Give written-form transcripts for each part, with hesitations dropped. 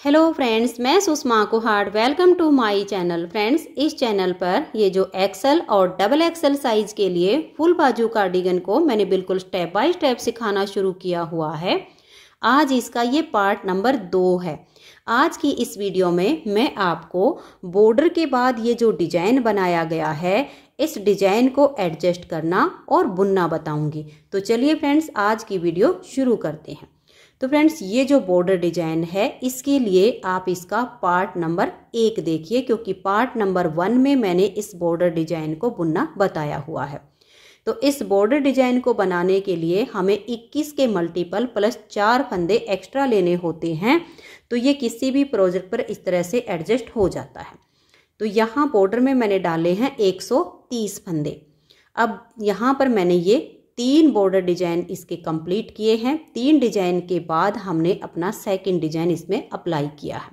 Hello friends, मैं Sushma Kuhad. Welcome to my channel. Friends, इस channel पर ये जो एक्सेल और डबल एक्सेल साइज के लिए फुल बाजू कार्डिगन को मैंने बिल्कुल स्टेप बाय स्टेप सिखाना शुरू किया हुआ है। आज इसका ये पार्ट नंबर 2 है। आज की इस वीडियो में मैं आपको बॉर्डर के बाद ये जो डिजाइन बनाया गया है, इस डिजाइन को एडजस्ट करना और बुनना बताऊंगी। तो चलिए फ्रेंड्स, आज की वीडियो शुरू करते हैं। तो फ्रेंड्स, ये जो बॉर्डर डिजाइन है, इसके लिए आप इसका पार्ट नंबर 1 देखिए, क्योंकि पार्ट नंबर 1 में मैंने इस बॉर्डर डिजाइन को बुनना बताया हुआ है। तो इस बॉर्डर डिजाइन को बनाने के लिए हमें 21 के मल्टीपल प्लस 4 फंदे एक्स्ट्रा लेने होते हैं। तो ये किसी भी प्रोजेक्ट पर इस तरह से एडजस्ट हो जाता है। तो यहाँ बॉर्डर में मैंने डाले हैं 130 फंदे। अब यहाँ पर मैंने ये 3 बॉर्डर डिजाइन इसके कंप्लीट किए हैं। 3 डिजाइन के बाद हमने अपना सेकंड डिजाइन इसमें अप्लाई किया है।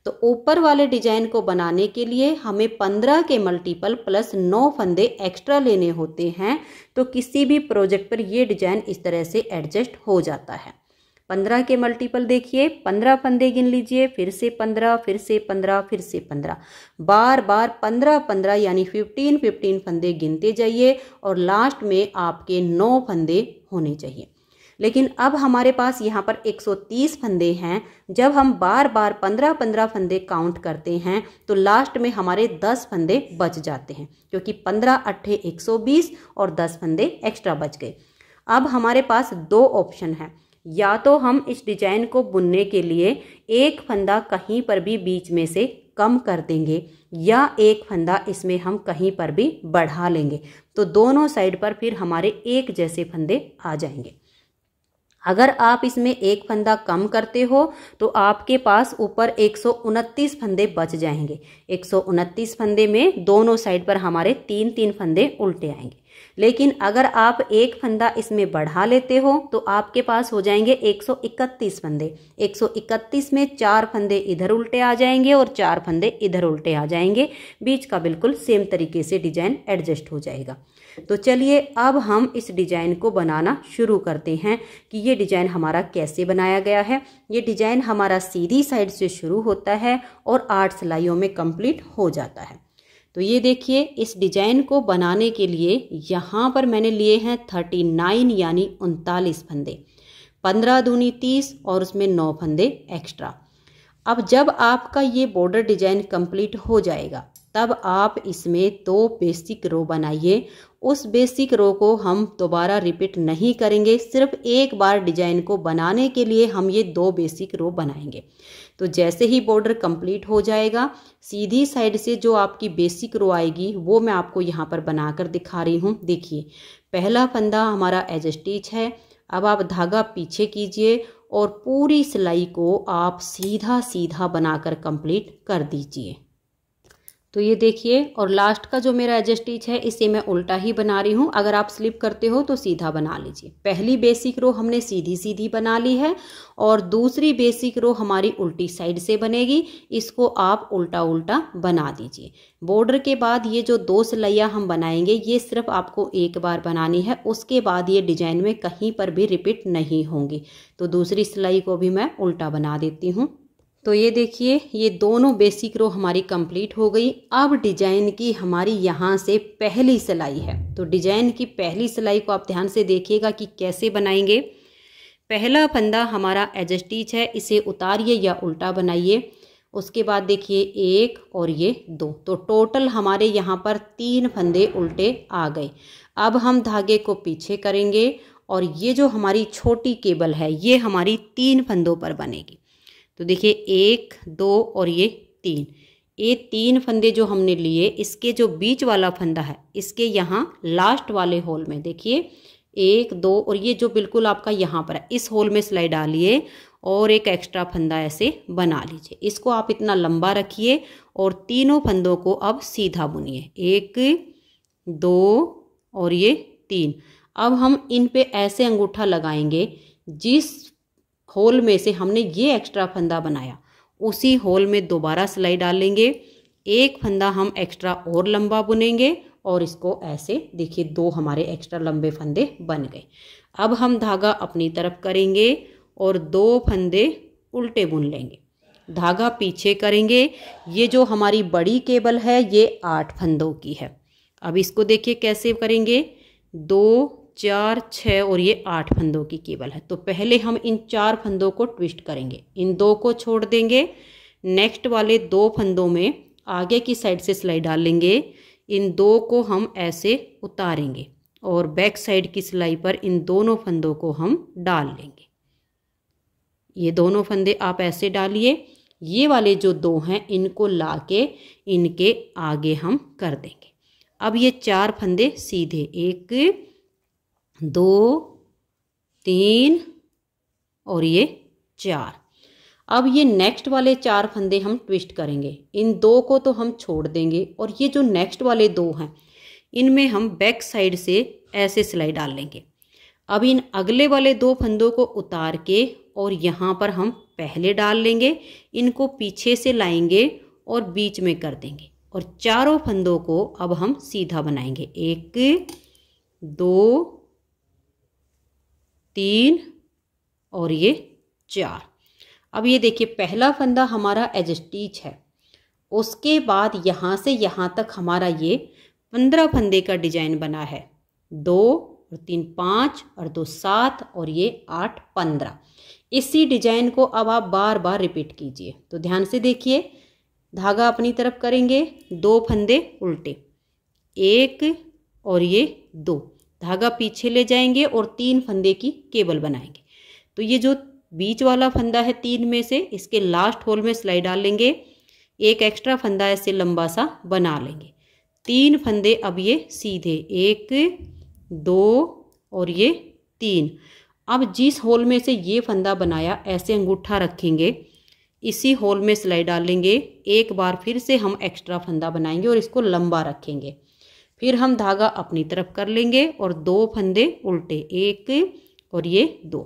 तो ऊपर वाले डिजाइन को बनाने के लिए हमें 15 के मल्टीपल प्लस 9 फंदे एक्स्ट्रा लेने होते हैं। तो किसी भी प्रोजेक्ट पर ये डिजाइन इस तरह से एडजस्ट हो जाता है। 15 के मल्टीपल देखिए, 15 फंदे गिन लीजिए, फिर से 15, फिर से 15, फिर से 15, बार बार 15 यानी 15 फंदे गिनते जाइए और लास्ट में आपके 9 फंदे होने चाहिए। लेकिन अब हमारे पास यहाँ पर 130 फंदे हैं। जब हम बार बार 15 फंदे काउंट करते हैं तो लास्ट में हमारे 10 फंदे बच जाते हैं, क्योंकि 15 अट्ठे 120 और 10 फंदे एक्स्ट्रा बच गए। अब हमारे पास 2 ऑप्शन हैं। या तो हम इस डिजाइन को बुनने के लिए एक फंदा कहीं पर भी बीच में से कम कर देंगे, या एक फंदा इसमें हम कहीं पर भी बढ़ा लेंगे। तो दोनों साइड पर फिर हमारे एक जैसे फंदे आ जाएंगे। अगर आप इसमें एक फंदा कम करते हो तो आपके पास ऊपर 129 फंदे बच जाएंगे। 129 फंदे में दोनों साइड पर हमारे 3 फंदे उल्टे आएंगे। लेकिन अगर आप एक फंदा इसमें बढ़ा लेते हो तो आपके पास हो जाएंगे 131 फंदे। 131 में 4 फंदे इधर उल्टे आ जाएंगे और 4 फंदे इधर उल्टे आ जाएंगे। बीच का बिल्कुल सेम तरीके से डिजाइन एडजस्ट हो जाएगा। तो चलिए अब हम इस डिजाइन को बनाना शुरू करते हैं कि ये डिजाइन हमारा कैसे बनाया गया है। ये डिजाइन हमारा सीधी साइड से शुरू होता है और 8 सिलाइयों में कंप्लीट हो जाता है। तो ये देखिए, इस डिजाइन को बनाने के लिए यहाँ पर मैंने लिए हैं 39 यानी 39 फंदे। 15 दूनी 30 और उसमें 9 फंदे एक्स्ट्रा। अब जब आपका ये बॉर्डर डिजाइन कंप्लीट हो जाएगा तब आप इसमें 2 बेसिक रो बनाइए। उस बेसिक रो को हम दोबारा रिपीट नहीं करेंगे, सिर्फ एक बार डिजाइन को बनाने के लिए हम ये 2 बेसिक रो बनाएंगे। तो जैसे ही बॉर्डर कंप्लीट हो जाएगा, सीधी साइड से जो आपकी बेसिक रो आएगी वो मैं आपको यहाँ पर बनाकर दिखा रही हूँ। देखिए, पहला फंदा हमारा एज स्टिच है। अब आप धागा पीछे कीजिए और पूरी सिलाई को आप सीधा सीधा बनाकर कंप्लीट कर दीजिए। तो ये देखिए, और लास्ट का जो मेरा एज स्टिच है इसे मैं उल्टा ही बना रही हूँ। अगर आप स्लिप करते हो तो सीधा बना लीजिए। पहली बेसिक रो हमने सीधी सीधी बना ली है और दूसरी बेसिक रो हमारी उल्टी साइड से बनेगी। इसको आप उल्टा उल्टा बना दीजिए। बॉर्डर के बाद ये जो 2 सिलाइयाँ हम बनाएंगे ये सिर्फ आपको एक बार बनानी है, उसके बाद ये डिजाइन में कहीं पर भी रिपीट नहीं होंगी। तो दूसरी सिलाई को भी मैं उल्टा बना देती हूँ। तो ये देखिए, ये दोनों बेसिक रो हमारी कंप्लीट हो गई। अब डिजाइन की हमारी यहाँ से पहली सिलाई है। तो डिजाइन की पहली सिलाई को आप ध्यान से देखिएगा कि कैसे बनाएंगे। पहला फंदा हमारा एज स्टिच है, इसे उतारिए या उल्टा बनाइए। उसके बाद देखिए 1 और ये 2, तो टोटल हमारे यहाँ पर 3 फंदे उल्टे आ गए। अब हम धागे को पीछे करेंगे और ये जो हमारी छोटी केबल है ये हमारी 3 फंदों पर बनेगी। तो देखिए 1, 2 और ये 3, ये 3 फंदे जो हमने लिए, इसके जो बीच वाला फंदा है इसके यहाँ लास्ट वाले होल में देखिए 1, 2 और ये जो बिल्कुल आपका यहाँ पर है इस होल में सिलाई डालिए और एक एक्स्ट्रा फंदा ऐसे बना लीजिए। इसको आप इतना लंबा रखिए और तीनों फंदों को अब सीधा बुनिए। 1, 2 और ये 3। अब हम इन पे ऐसे अंगूठा लगाएंगे, जिस होल में से हमने ये एक्स्ट्रा फंदा बनाया उसी होल में दोबारा सिलाई डालेंगे। एक फंदा हम एक्स्ट्रा और लंबा बुनेंगे और इसको ऐसे देखिए 2 हमारे एक्स्ट्रा लंबे फंदे बन गए। अब हम धागा अपनी तरफ करेंगे और 2 फंदे उल्टे बुन लेंगे। धागा पीछे करेंगे। ये जो हमारी बड़ी केबल है ये 8 फंदों की है। अब इसको देखिए कैसे करेंगे, 2 4 6 और ये 8 फंदों की केबल है। तो पहले हम इन 4 फंदों को ट्विस्ट करेंगे, इन 2 को छोड़ देंगे, नेक्स्ट वाले 2 फंदों में आगे की साइड से सिलाई डाल लेंगे, इन 2 को हम ऐसे उतारेंगे और बैक साइड की सिलाई पर इन दोनों फंदों को हम डाल लेंगे। ये दोनों फंदे आप ऐसे डालिए। ये वाले जो 2 हैं इनको लाके इनके आगे हम कर देंगे। अब ये 4 फंदे सीधे 1 2 3 और ये 4। अब ये नेक्स्ट वाले 4 फंदे हम ट्विस्ट करेंगे, इन 2 को तो हम छोड़ देंगे और ये जो नेक्स्ट वाले 2 हैं इनमें हम बैक साइड से ऐसे सिलाई डाल लेंगे। अब इन अगले वाले 2 फंदों को उतार के और यहाँ पर हम पहले डाल लेंगे, इनको पीछे से लाएंगे और बीच में कर देंगे और चारों फंदों को अब हम सीधा बनाएंगे, 1 2 3 और ये 4। अब ये देखिए पहला फंदा हमारा एज स्टिच है, उसके बाद यहाँ से यहाँ तक हमारा ये 15 फंदे का डिजाइन बना है। 2 और 3 5 और 2 7 और ये 8 15। इसी डिजाइन को अब आप बार बार रिपीट कीजिए। तो ध्यान से देखिए, धागा अपनी तरफ करेंगे, 2 फंदे उल्टे, 1 और ये 2, धागा पीछे ले जाएंगे और 3 फंदे की केबल बनाएंगे। तो ये जो बीच वाला फंदा है 3 में से, इसके लास्ट होल में सिलाई डाल लेंगे, एक एक्स्ट्रा फंदा ऐसे लंबा सा बना लेंगे, 3 फंदे अब ये सीधे, 1 2 और ये 3। अब जिस होल में से ये फंदा बनाया ऐसे अंगूठा रखेंगे, इसी होल में सिलाई डालेंगे, एक बार फिर से हम एक्स्ट्रा फंदा बनाएंगे और इसको लंबा रखेंगे, फिर हम धागा अपनी तरफ कर लेंगे और 2 फंदे उल्टे, 1 और ये 2,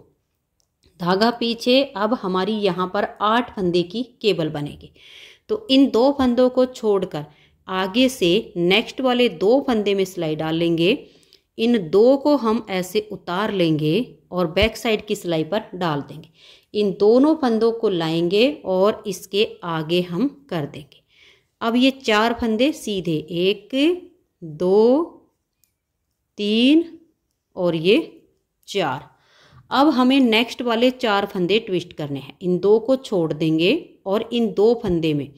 धागा पीछे। अब हमारी यहाँ पर 8 फंदे की केबल बनेगी। तो इन 2 फंदों को छोड़कर आगे से नेक्स्ट वाले 2 फंदे में सिलाई डाल लेंगे, इन 2 को हम ऐसे उतार लेंगे और बैक साइड की सिलाई पर डाल देंगे, इन दोनों फंदों को लाएंगे और इसके आगे हम कर देंगे। अब ये 4 फंदे सीधे, 1 2 3 और ये 4। अब हमें नेक्स्ट वाले 4 फंदे ट्विस्ट करने हैं, इन 2 को छोड़ देंगे और इन 2 फंदे में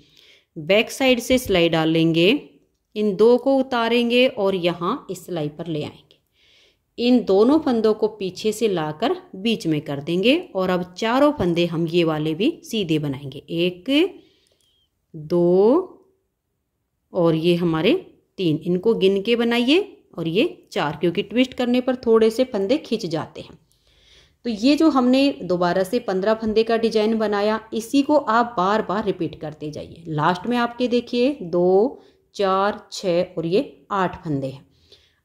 बैक साइड से सिलाई डाल लेंगे, इन 2 को उतारेंगे और यहाँ इस सिलाई पर ले आएंगे, इन दोनों फंदों को पीछे से लाकर बीच में कर देंगे और अब चारों फंदे हम ये वाले भी सीधे बनाएंगे, 1 2 और ये हमारे 3, इनको गिन के बनाइए और ये 4, क्योंकि ट्विस्ट करने पर थोड़े से फंदे खिंच जाते हैं। तो ये जो हमने दोबारा से 15 फंदे का डिजाइन बनाया, इसी को आप बार बार रिपीट करते जाइए। लास्ट में आपके देखिए 2 4 6 और ये 8 फंदे हैं।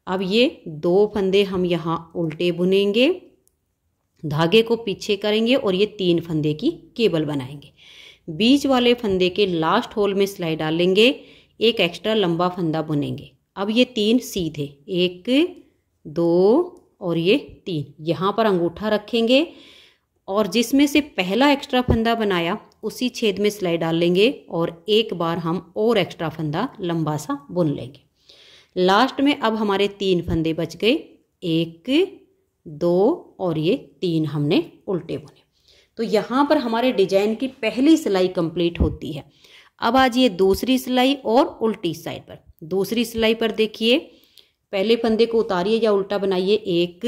अब ये 2 फंदे हम यहाँ उल्टे बुनेंगे, धागे को पीछे करेंगे और ये 3 फंदे की केबल बनाएंगे, बीच वाले फंदे के लास्ट होल में सिलाई डालेंगे, एक एक्स्ट्रा लंबा फंदा बुनेंगे। अब ये 3 सीधे, 1 2 और ये 3, यहाँ पर अंगूठा रखेंगे और जिसमें से पहला एक्स्ट्रा फंदा बनाया उसी छेद में सिलाई डाल लेंगे और एक बार हम और एक्स्ट्रा फंदा लंबा सा बुन लेंगे। लास्ट में अब हमारे 3 फंदे बच गए, 1 2 और ये 3 हमने उल्टे बुने। तो यहाँ पर हमारे डिजाइन की पहली सिलाई कंप्लीट होती है। अब आज ये दूसरी सिलाई और उल्टी साइड पर। दूसरी सिलाई पर देखिए, पहले फंदे को उतारिए या उल्टा बनाइए, 1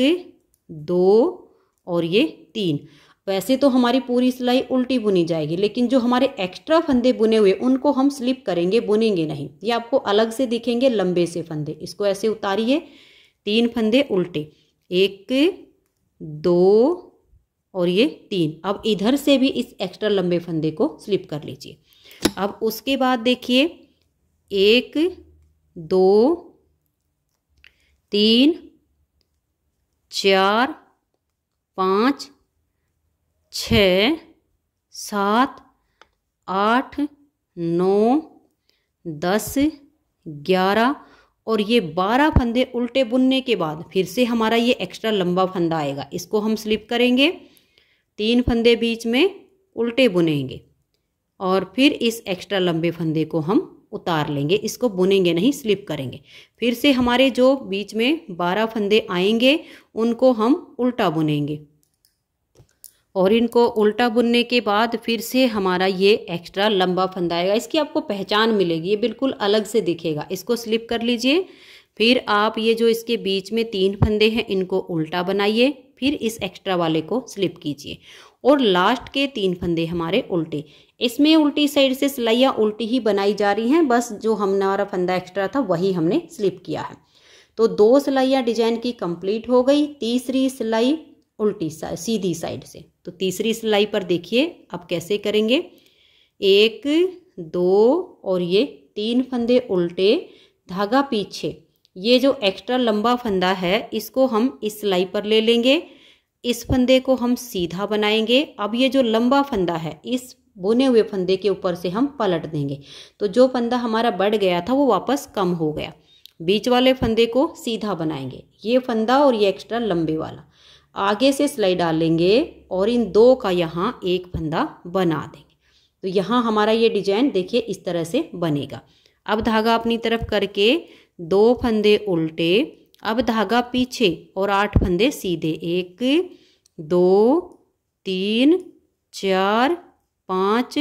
2 और ये 3। वैसे तो हमारी पूरी सिलाई उल्टी बुनी जाएगी, लेकिन जो हमारे एक्स्ट्रा फंदे बुने हुए उनको हम स्लिप करेंगे, बुनेंगे नहीं। ये आपको अलग से दिखेंगे लंबे से फंदे। इसको ऐसे उतारिए, 3 फंदे उल्टे, 1 2 और ये 3। अब इधर से भी इस एक्स्ट्रा लंबे फंदे को स्लिप कर लीजिए। अब उसके बाद देखिए, 1 2 3 4 5 6 7 8 9 10 11 और ये 12 फंदे उल्टे बुनने के बाद फिर से हमारा ये एक्स्ट्रा लंबा फंदा आएगा। इसको हम स्लिप करेंगे, 3 फंदे बीच में उल्टे बुनेंगे, और फिर इस एक्स्ट्रा लंबे फंदे को हम उतार लेंगे, इसको बुनेंगे नहीं, स्लिप करेंगे। फिर से हमारे जो बीच में 12 फंदे आएंगे उनको हम उल्टा बुनेंगे और इनको उल्टा बुनने के बाद फिर से हमारा ये एक्स्ट्रा लंबा फंदा आएगा। इसकी आपको पहचान मिलेगी, ये बिल्कुल अलग से दिखेगा। इसको स्लिप कर लीजिए। फिर आप ये जो इसके बीच में 3 फंदे हैं इनको उल्टा बनाइए, फिर इस एक्स्ट्रा वाले को स्लिप कीजिए और लास्ट के 3 फंदे हमारे उल्टे। इसमें उल्टी साइड से सिलाइयाँ उल्टी ही बनाई जा रही हैं, बस जो हमारा फंदा एक्स्ट्रा था वही हमने स्लिप किया है। तो 2 सिलाइयाँ डिजाइन की कंप्लीट हो गई। तीसरी सिलाई उल्टी सीधी साइड से, तो तीसरी सिलाई पर देखिए अब कैसे करेंगे। 1 2 और ये 3 फंदे उल्टे, धागा पीछे। ये जो एक्स्ट्रा लंबा फंदा है इसको हम इस सिलाई पर ले लेंगे, इस फंदे को हम सीधा बनाएंगे। अब ये जो लंबा फंदा है इस बुने हुए फंदे के ऊपर से हम पलट देंगे, तो जो फंदा हमारा बढ़ गया था वो वापस कम हो गया। बीच वाले फंदे को सीधा बनाएंगे, ये फंदा और ये एक्स्ट्रा लंबे वाला। आगे से सिलाई डालेंगे और इन 2 का यहाँ एक फंदा बना देंगे। तो यहाँ हमारा ये डिजाइन देखिए इस तरह से बनेगा। अब धागा अपनी तरफ करके 2 फंदे उल्टे, अब धागा पीछे और 8 फंदे सीधे। 1 2 3 4 5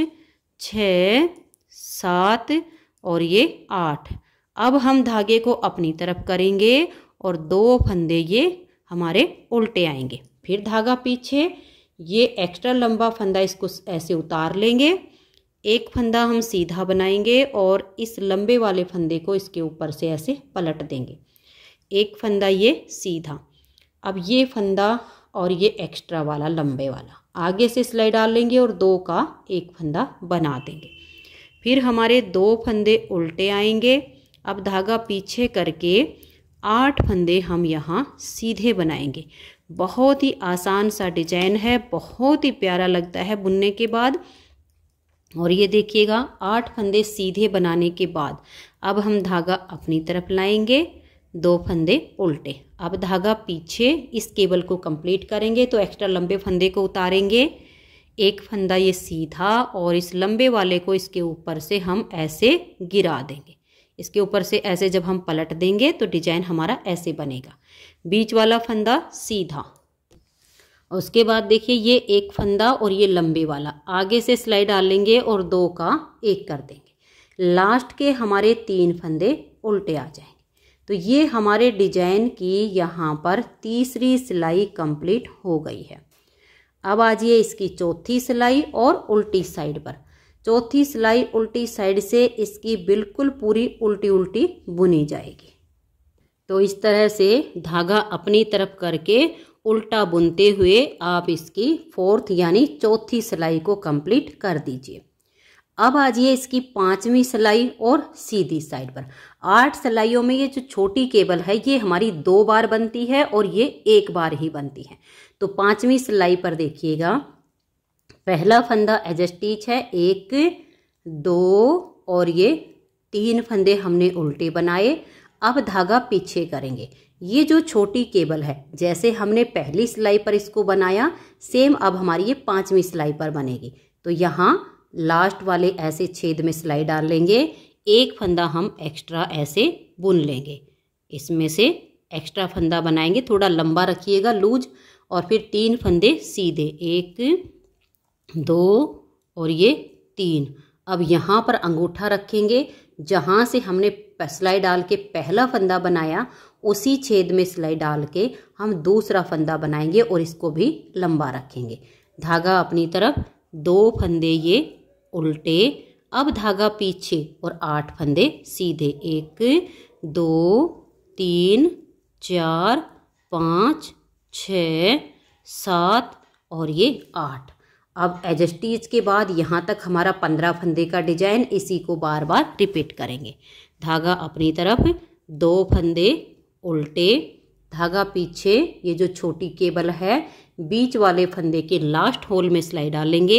6 7 और ये 8। अब हम धागे को अपनी तरफ करेंगे और 2 फंदे ये हमारे उल्टे आएंगे। फिर धागा पीछे, ये एक्स्ट्रा लंबा फंदा इसको ऐसे उतार लेंगे, एक फंदा हम सीधा बनाएंगे और इस लंबे वाले फंदे को इसके ऊपर से ऐसे पलट देंगे। एक फंदा ये सीधा, अब ये फंदा और ये एक्स्ट्रा वाला लंबे वाला आगे से सिलाई डाल लेंगे और 2 का एक फंदा बना देंगे। फिर हमारे 2 फंदे उल्टे आएंगे। अब धागा पीछे करके 8 फंदे हम यहाँ सीधे बनाएंगे। बहुत ही आसान सा डिजाइन है, बहुत ही प्यारा लगता है बुनने के बाद। और ये देखिएगा 8 फंदे सीधे बनाने के बाद अब हम धागा अपनी तरफ लाएंगे, 2 फंदे उल्टे। अब धागा पीछे इस केबल को कंप्लीट करेंगे, तो एक्स्ट्रा लंबे फंदे को उतारेंगे, एक फंदा ये सीधा और इस लंबे वाले को इसके ऊपर से हम ऐसे गिरा देंगे। इसके ऊपर से ऐसे जब हम पलट देंगे तो डिजाइन हमारा ऐसे बनेगा, बीच वाला फंदा सीधा। उसके बाद देखिए ये एक फंदा और ये लंबे वाला आगे से सिलाई डालेंगे और 2 का एक कर देंगे। लास्ट के हमारे 3 फंदे उल्टे आ जाएंगे। तो ये हमारे डिजाइन की यहाँ पर तीसरी सिलाई कंप्लीट हो गई है। अब आ जाइए इसकी चौथी सिलाई और उल्टी साइड पर। चौथी सिलाई उल्टी साइड से इसकी बिल्कुल पूरी उल्टी उल्टी बुनी जाएगी। तो इस तरह से धागा अपनी तरफ करके उल्टा बुनते हुए आप इसकी 4th यानी चौथी सिलाई को कंप्लीट कर दीजिए। अब आ जाइए इसकी 5वीं सिलाई और सीधी साइड पर। 8 सिलाइयों में ये जो छोटी केबल है ये हमारी 2 बार बनती है और ये 1 बार ही बनती है। तो 5वीं सिलाई पर देखिएगा, पहला फंदा एज स्टिच है, 1 2 और ये 3 फंदे हमने उल्टे बनाए। अब धागा पीछे करेंगे। ये जो छोटी केबल है जैसे हमने पहली सिलाई पर इसको बनाया, सेम अब हमारी ये 5वीं सिलाई पर बनेगी। तो यहाँ लास्ट वाले ऐसे छेद में सिलाई डाल लेंगे, एक फंदा हम एक्स्ट्रा ऐसे बुन लेंगे, इसमें से एक्स्ट्रा फंदा बनाएंगे, थोड़ा लंबा रखिएगा लूज, और फिर 3 फंदे सीधे, 1 2 और ये 3। अब यहाँ पर अंगूठा रखेंगे, जहाँ से हमने सिलाई डाल के पहला फंदा बनाया उसी छेद में सिलाई डाल के हम दूसरा फंदा बनाएंगे और इसको भी लंबा रखेंगे। धागा अपनी तरफ, 2 फंदे ये उल्टे, अब धागा पीछे और 8 फंदे सीधे, 1 2 3 4 5 6 7 और ये 8। अब एज स्टिच के बाद यहाँ तक हमारा 15 फंदे का डिजाइन, इसी को बार बार रिपीट करेंगे। धागा अपनी तरफ, 2 फंदे उल्टे, धागा पीछे, ये जो छोटी केबल है बीच वाले फंदे के लास्ट होल में सिलाई डालेंगे,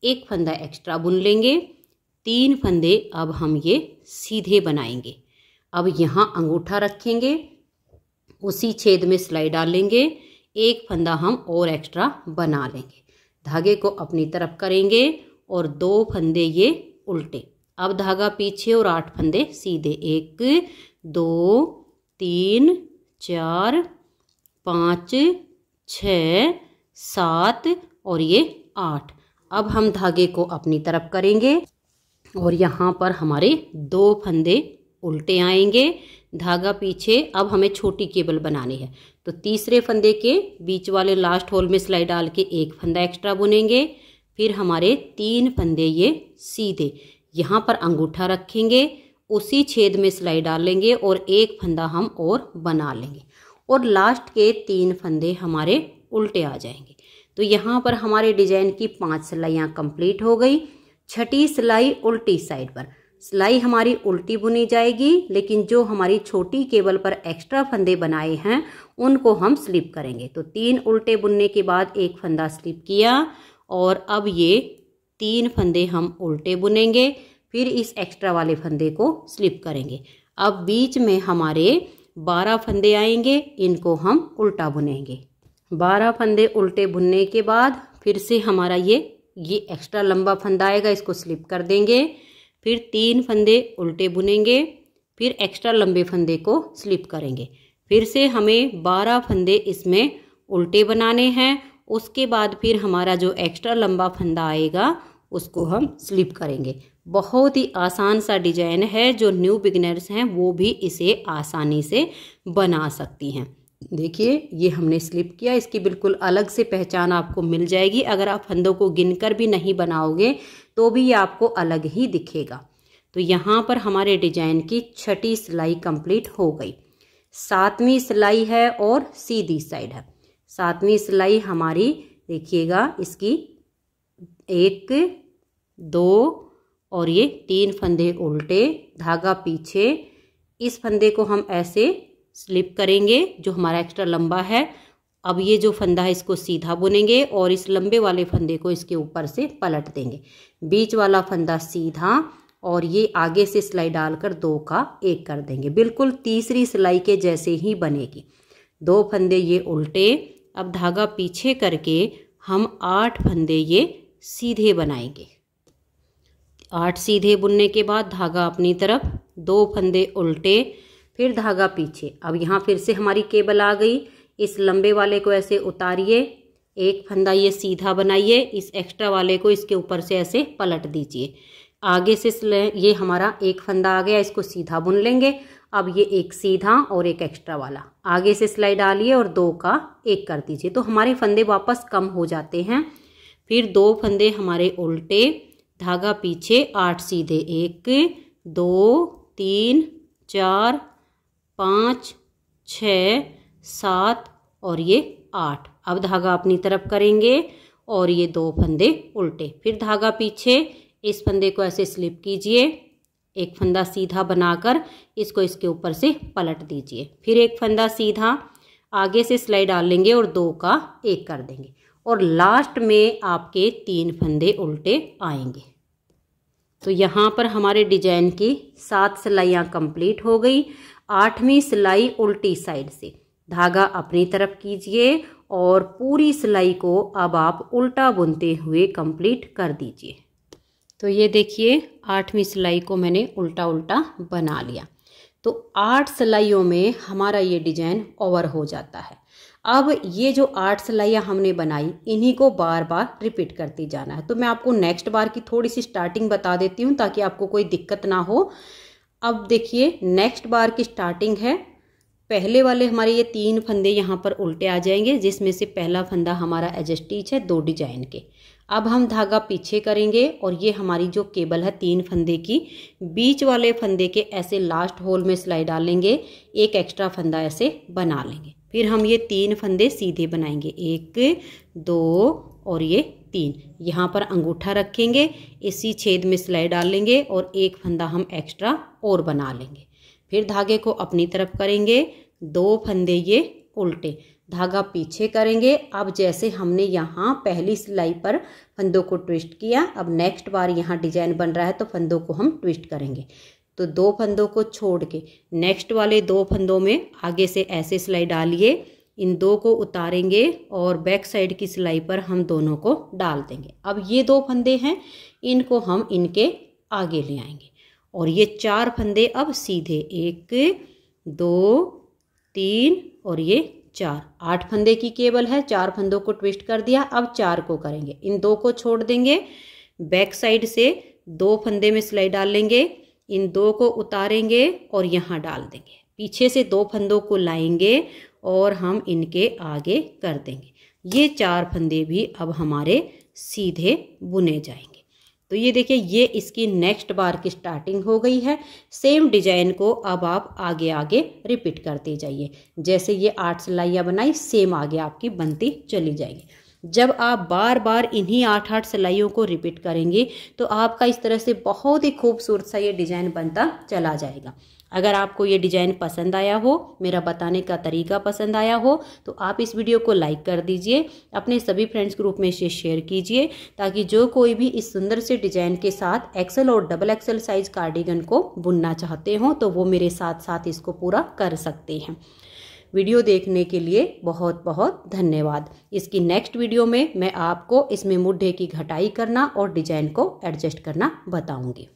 एक फंदा एक्स्ट्रा बुन लेंगे, 3 फंदे अब हम ये सीधे बनाएंगे। अब यहाँ अंगूठा रखेंगे, उसी छेद में सिलाई डालेंगे, एक फंदा हम और एक्स्ट्रा बना लेंगे। धागे को अपनी तरफ करेंगे और 2 फंदे ये उल्टे। अब धागा पीछे और 8 फंदे सीधे। 1 2 3 4 5 6 7 और ये 8। अब हम धागे को अपनी तरफ करेंगे और यहाँ पर हमारे 2 फंदे उल्टे आएंगे, धागा पीछे। अब हमें छोटी केबल बनानी है, तो तीसरे फंदे के बीच वाले लास्ट होल में सिलाई डाल के 1 फंदा एक्स्ट्रा बुनेंगे। फिर हमारे 3 फंदे ये सीधे, यहाँ पर अंगूठा रखेंगे, उसी छेद में सिलाई डाल लेंगे और 1 फंदा हम और बना लेंगे और लास्ट के 3 फंदे हमारे उल्टे आ जाएंगे। तो यहाँ पर हमारे डिजाइन की 5 सिलाइयाँ कंप्लीट हो गई। छठी सिलाई उल्टी साइड पर, सिलाई हमारी उल्टी बुनी जाएगी, लेकिन जो हमारी छोटी केबल पर एक्स्ट्रा फंदे बनाए हैं उनको हम स्लिप करेंगे। तो 3 उल्टे बुनने के बाद 1 फंदा स्लिप किया और अब ये 3 फंदे हम उल्टे बुनेंगे, फिर इस एक्स्ट्रा वाले फंदे को स्लिप करेंगे। अब बीच में हमारे 12 फंदे आएंगे, इनको हम उल्टा बुनेंगे। 12 फंदे उल्टे बुनने के बाद फिर से हमारा ये एक्स्ट्रा लंबा फंदा आएगा, इसको स्लिप कर देंगे। फिर 3 फंदे उल्टे बुनेंगे, फिर एक्स्ट्रा लंबे फंदे को स्लिप करेंगे। फिर से हमें 12 फंदे इसमें उल्टे बनाने हैं। उसके बाद फिर हमारा जो एक्स्ट्रा लंबा फंदा आएगा उसको हम स्लिप करेंगे। बहुत ही आसान सा डिजाइन है, जो न्यू बिगिनर्स हैं वो भी इसे आसानी से बना सकती हैं। देखिए ये हमने स्लिप किया, इसकी बिल्कुल अलग से पहचान आपको मिल जाएगी। अगर आप फंदों को गिनकर भी नहीं बनाओगे तो भी ये आपको अलग ही दिखेगा। तो यहाँ पर हमारे डिजाइन की छठी सिलाई कंप्लीट हो गई। 7वीं सिलाई है और सीधी साइड है। 7वीं सिलाई हमारी देखिएगा, इसकी 1 2 और ये 3 फंदे उल्टे, धागा पीछे। इस फंदे को हम ऐसे स्लिप करेंगे जो हमारा एक्स्ट्रा लंबा है। अब ये जो फंदा है इसको सीधा बुनेंगे और इस लंबे वाले फंदे को इसके ऊपर से पलट देंगे। बीच वाला फंदा सीधा और ये आगे से सिलाई डालकर 2 का 1 कर देंगे, बिल्कुल तीसरी सिलाई के जैसे ही बनेगी। 2 फंदे ये उल्टे। अब धागा पीछे करके हम 8 फंदे ये सीधे बनाएंगे। 8 सीधे बुनने के बाद धागा अपनी तरफ, 2 फंदे उल्टे, फिर धागा पीछे। अब यहाँ फिर से हमारी केबल आ गई। इस लंबे वाले को ऐसे उतारिए, 1 फंदा ये सीधा बनाइए, इस एक्स्ट्रा वाले को इसके ऊपर से ऐसे पलट दीजिए। आगे से ये हमारा 1 फंदा आ गया, इसको सीधा बुन लेंगे। अब ये 1 सीधा और 1 एक्स्ट्रा वाला, आगे से सिलाई डालिए और 2 का 1 कर दीजिए, तो हमारे फंदे वापस कम हो जाते हैं। फिर 2 फंदे हमारे उल्टे, धागा पीछे, 8 सीधे, 1 2 3 4 5 6 7 और ये 8। अब धागा अपनी तरफ करेंगे और ये 2 फंदे उल्टे, फिर धागा पीछे, इस फंदे को ऐसे स्लिप कीजिए, 1 फंदा सीधा बनाकर इसको इसके ऊपर से पलट दीजिए। फिर 1 फंदा सीधा, आगे से सिलाई डाल लेंगे और 2 का 1 कर देंगे और लास्ट में आपके 3 फंदे उल्टे आएंगे। तो यहाँ पर हमारे डिजाइन की 7 सिलाइयाँ कंप्लीट हो गई। 8वीं सिलाई उल्टी साइड से, धागा अपनी तरफ कीजिए और पूरी सिलाई को अब आप उल्टा बुनते हुए कंप्लीट कर दीजिए। तो ये देखिए 8वीं सिलाई को मैंने उल्टा उल्टा बना लिया। तो 8 सिलाइयों में हमारा ये डिजाइन ओवर हो जाता है। अब ये जो 8 सिलाइयाँ हमने बनाई, इन्हीं को बार बार रिपीट करती जाना है। तो मैं आपको नेक्स्ट बार की थोड़ी सी स्टार्टिंग बता देती हूँ ताकि आपको कोई दिक्कत ना हो। अब देखिए नेक्स्ट बार की स्टार्टिंग है। पहले वाले हमारे ये 3 फंदे यहाँ पर उल्टे आ जाएंगे, जिसमें से पहला फंदा हमारा एज स्टिच है 2 डिजाइन के। अब हम धागा पीछे करेंगे और ये हमारी जो केबल है 3 फंदे की, बीच वाले फंदे के ऐसे लास्ट होल में सिलाई डालेंगे, 1 एक्स्ट्रा फंदा ऐसे बना लेंगे। फिर हम ये 3 फंदे सीधे बनाएंगे, 1 2 और ये 3। यहाँ पर अंगूठा रखेंगे, इसी छेद में सिलाई डाल लेंगे और 1 फंदा हम एक्स्ट्रा और बना लेंगे। फिर धागे को अपनी तरफ करेंगे, 2 फंदे ये उल्टे, धागा पीछे करेंगे। अब जैसे हमने यहाँ पहली सिलाई पर फंदों को ट्विस्ट किया, अब नेक्स्ट बार यहाँ डिजाइन बन रहा है तो फंदों को हम ट्विस्ट करेंगे। तो 2 फंदों को छोड़ के नेक्स्ट वाले 2 फंदों में आगे से ऐसे सिलाई डालिए, इन दो को उतारेंगे और बैक साइड की सिलाई पर हम दोनों को डाल देंगे। अब ये 2 फंदे हैं, इनको हम इनके आगे ले आएंगे और ये 4 फंदे अब सीधे 1 2 3 और ये 4, 8 फंदे की केबल है, 4 फंदों को ट्विस्ट कर दिया। अब 4 को करेंगे, इन 2 को छोड़ देंगे, बैक साइड से 2 फंदे में सिलाई डाल लेंगे, इन 2 को उतारेंगे और यहाँ डाल देंगे, पीछे से 2 फंदों को लाएंगे और हम इनके आगे कर देंगे। ये 4 फंदे भी अब हमारे सीधे बुने जाएंगे। तो ये देखिए, ये इसकी नेक्स्ट बार की स्टार्टिंग हो गई है। सेम डिजाइन को अब आप आगे आगे रिपीट करते जाइए। जैसे ये 8 सिलाइयाँ बनाई, सेम आगे आपकी बनती चली जाएगी। जब आप बार बार इन्हीं 8-8 सिलाइयों को रिपीट करेंगे तो आपका इस तरह से बहुत ही खूबसूरत सा ये डिजाइन बनता चला जाएगा। अगर आपको ये डिजाइन पसंद आया हो, मेरा बताने का तरीका पसंद आया हो, तो आप इस वीडियो को लाइक कर दीजिए, अपने सभी फ्रेंड्स ग्रुप में इसे शेयर कीजिए, ताकि जो कोई भी इस सुंदर से डिजाइन के साथ एक्सेल और डबल एक्सेल साइज कार्डिगन को बुनना चाहते हो तो वो मेरे साथ साथ इसको पूरा कर सकते हैं। वीडियो देखने के लिए बहुत बहुत धन्यवाद। इसकी नेक्स्ट वीडियो में मैं आपको इसमें मुड्ढे की घटाई करना और डिजाइन को एडजस्ट करना बताऊंगी।